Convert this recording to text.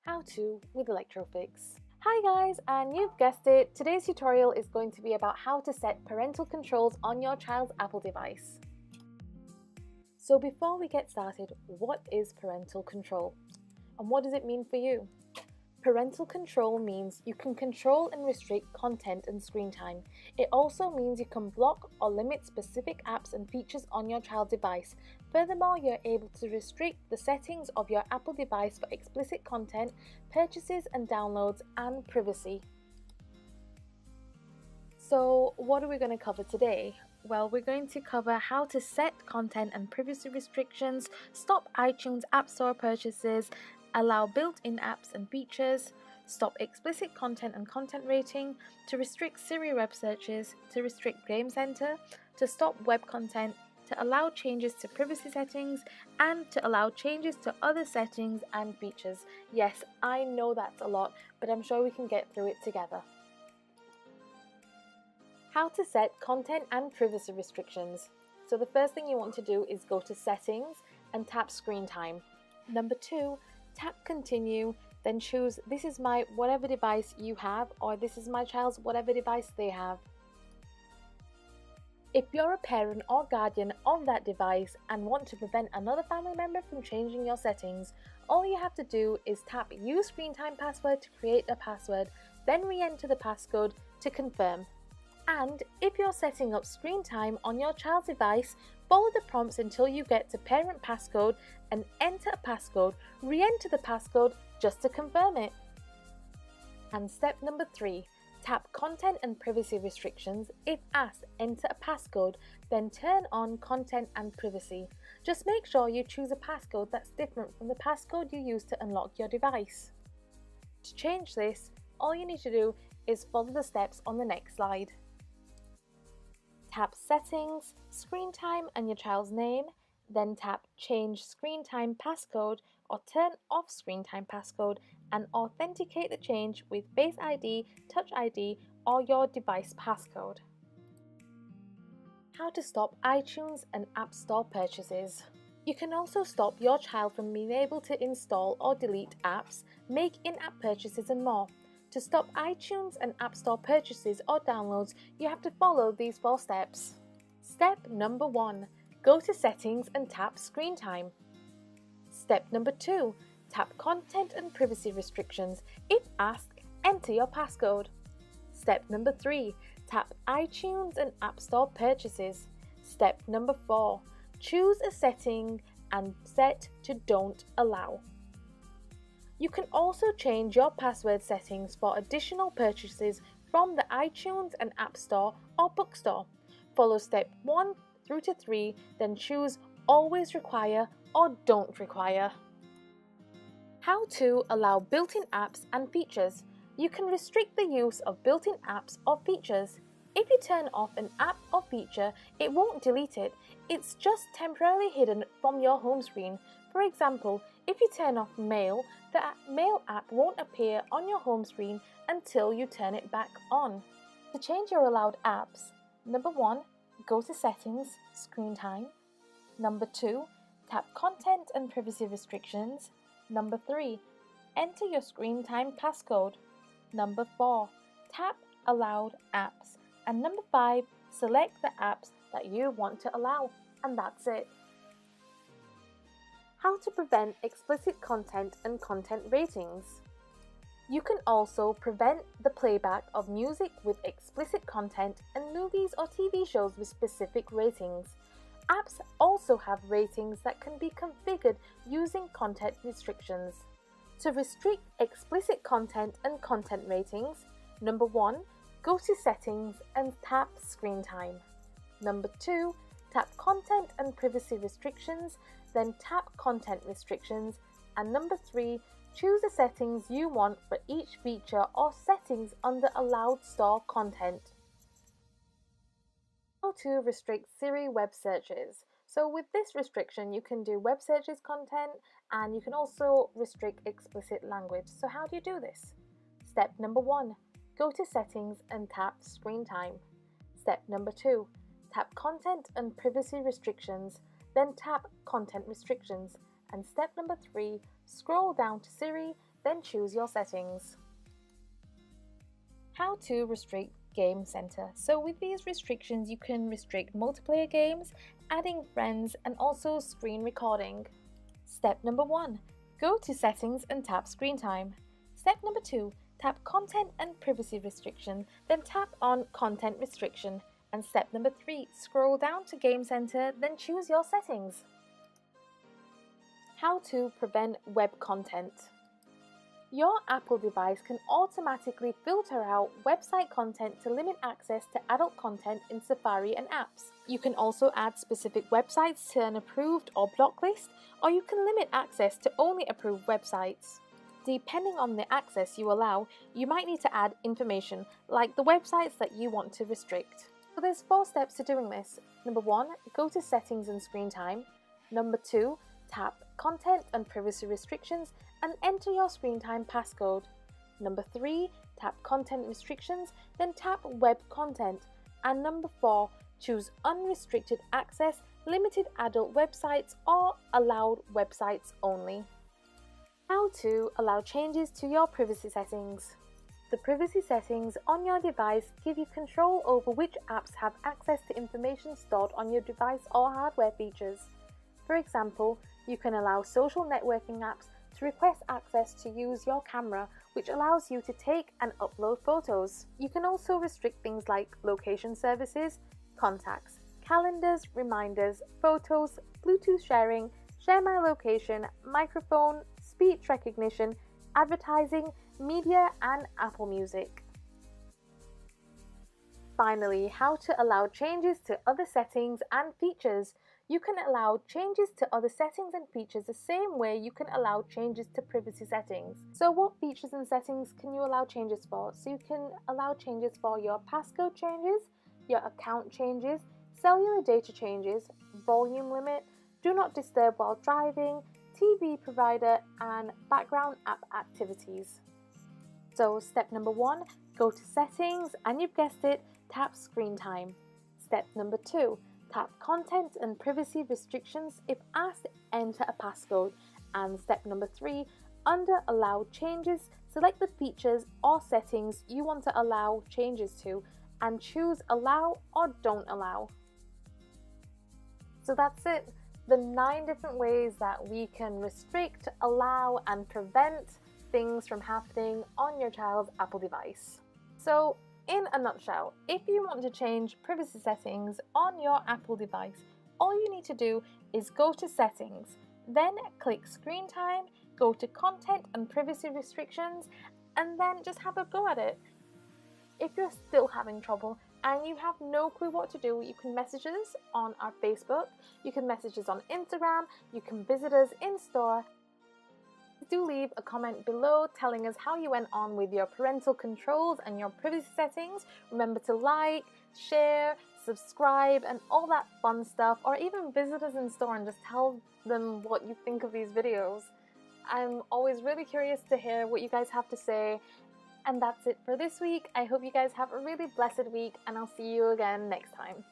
How to with ElectroPhix. Hi guys, and you've guessed it, today's tutorial is going to be about how to set parental controls on your child's Apple device. So before we get started, what is parental control? And what does it mean for you? Parental control means you can control and restrict content and screen time. It also means you can block or limit specific apps and features on your child's device. Furthermore, you're able to restrict the settings of your Apple device for explicit content, purchases and downloads, and privacy. So, what are we going to cover today? Well, we're going to cover how to set content and privacy restrictions, stop iTunes App Store purchases, allow built-in apps and features, stop explicit content and content rating, to restrict Siri web searches, to restrict Game Center, to stop web content, to allow changes to privacy settings, and to allow changes to other settings and features. Yes, I know that's a lot, but I'm sure we can get through it together. How to set content and privacy restrictions. So the first thing you want to do is go to Settings and tap Screen Time. Number 2, tap Continue, then choose this is my whatever device you have, or this is my child's whatever device they have. If you're a parent or guardian of that device and want to prevent another family member from changing your settings, all you have to do is tap Use Screen Time Password to create a password, then re-enter the passcode to confirm. And if you're setting up screen time on your child's device, follow the prompts until you get to Parent Passcode and enter a passcode, re-enter the passcode just to confirm it. And step number 3, tap Content and Privacy Restrictions. If asked, enter a passcode, then turn on Content and Privacy. Just make sure you choose a passcode that's different from the passcode you use to unlock your device. To change this, all you need to do is follow the steps on the next slide. Tap Settings, Screen Time and your child's name, then tap Change Screen Time Passcode or Turn Off Screen Time Passcode and authenticate the change with Face ID, Touch ID or your device passcode. How to stop iTunes and App Store purchases. You can also stop your child from being able to install or delete apps, make in-app purchases and more. To stop iTunes and App Store purchases or downloads, you have to follow these 4 steps. Step number 1, go to Settings and tap Screen Time. Step number 2, tap Content and Privacy Restrictions. If asked, enter your passcode. Step number 3, tap iTunes and App Store purchases. Step number 4, choose a setting and set to Don't Allow. You can also change your password settings for additional purchases from the iTunes and App Store or Bookstore. Follow step 1 through to 3, then choose Always Require or Don't Require. How to allow built-in apps and features. You can restrict the use of built-in apps or features. If you turn off an app or feature, it won't delete it. It's just temporarily hidden from your home screen. For example, if you turn off Mail, the Mail app won't appear on your home screen until you turn it back on. To change your allowed apps, number 1, go to Settings, Screen Time. Number 2, tap Content and Privacy Restrictions. Number 3, enter your Screen Time passcode. Number 4, tap Allowed Apps. And number 5, select the apps that you want to allow. And that's it. How to prevent explicit content and content ratings. You can also prevent the playback of music with explicit content and movies or TV shows with specific ratings. Apps also have ratings that can be configured using content restrictions. To restrict explicit content and content ratings, number 1, go to Settings and tap Screen Time. Number 2, tap Content and Privacy Restrictions, then tap Content Restrictions, and number 3, choose the settings you want for each feature or settings under Allowed Store Content. How to restrict Siri web searches. So with this restriction, you can do web searches content and you can also restrict explicit language. So how do you do this? Step number 1, go to Settings and tap Screen Time. Step number 2, tap Content and Privacy Restrictions, then tap Content Restrictions. And step number 3, scroll down to Siri, then choose your settings. How to restrict Game Center. So with these restrictions, you can restrict multiplayer games, adding friends, and also screen recording. Step number 1. Go to Settings and tap Screen Time. Step number 2. Tap Content and Privacy Restriction, then tap on Content Restriction. And step number 3. Scroll down to Game Center, then choose your settings. How to prevent web content. Your Apple device can automatically filter out website content to limit access to adult content in Safari and apps. You can also add specific websites to an approved or blocked list, or you can limit access to only approved websites. Depending on the access you allow, you might need to add information like the websites that you want to restrict. So there's 4 steps to doing this. Number 1, go to Settings and Screen Time. Number 2, tap Content and Privacy Restrictions and enter your screen time passcode. Number 3, tap Content Restrictions, then tap Web Content. And number 4, choose Unrestricted Access, Limited Adult Websites or Allowed Websites Only. How to allow changes to your privacy settings. The privacy settings on your device give you control over which apps have access to information stored on your device or hardware features. For example, you can allow social networking apps to request access to use your camera, which allows you to take and upload photos. You can also restrict things like location services, contacts, calendars, reminders, photos, Bluetooth sharing, share my location, microphone, speech recognition, advertising, media, and Apple Music. Finally, how to allow changes to other settings and features. You can allow changes to other settings and features the same way you can allow changes to privacy settings. So what features and settings can you allow changes for? So you can allow changes for your passcode changes, your account changes, cellular data changes, volume limit, do not disturb while driving, TV provider, and background app activities. So step number 1, go to Settings and you've guessed it, tap Screen Time. Step number 2, tap Content and Privacy Restrictions. If asked, enter a passcode. And step number 3, under Allow Changes, select the features or settings you want to allow changes to and choose Allow or Don't Allow. So that's it. The 9 different ways that we can restrict, allow, and prevent things from happening on your child's Apple device. So, in a nutshell, if you want to change privacy settings on your Apple device, all you need to do is go to Settings, then click Screen Time, go to Content and Privacy Restrictions, and then just have a go at it. If you're still having trouble and you have no clue what to do, you can message us on our Facebook, you can message us on Instagram, you can visit us in store. Do leave a comment below telling us how you went on with your parental controls and your privacy settings. Remember to like, share, subscribe, and all that fun stuff, or even visit us in store and just tell them what you think of these videos. I'm always really curious to hear what you guys have to say. And that's it for this week. I hope you guys have a really blessed week, and I'll see you again next time.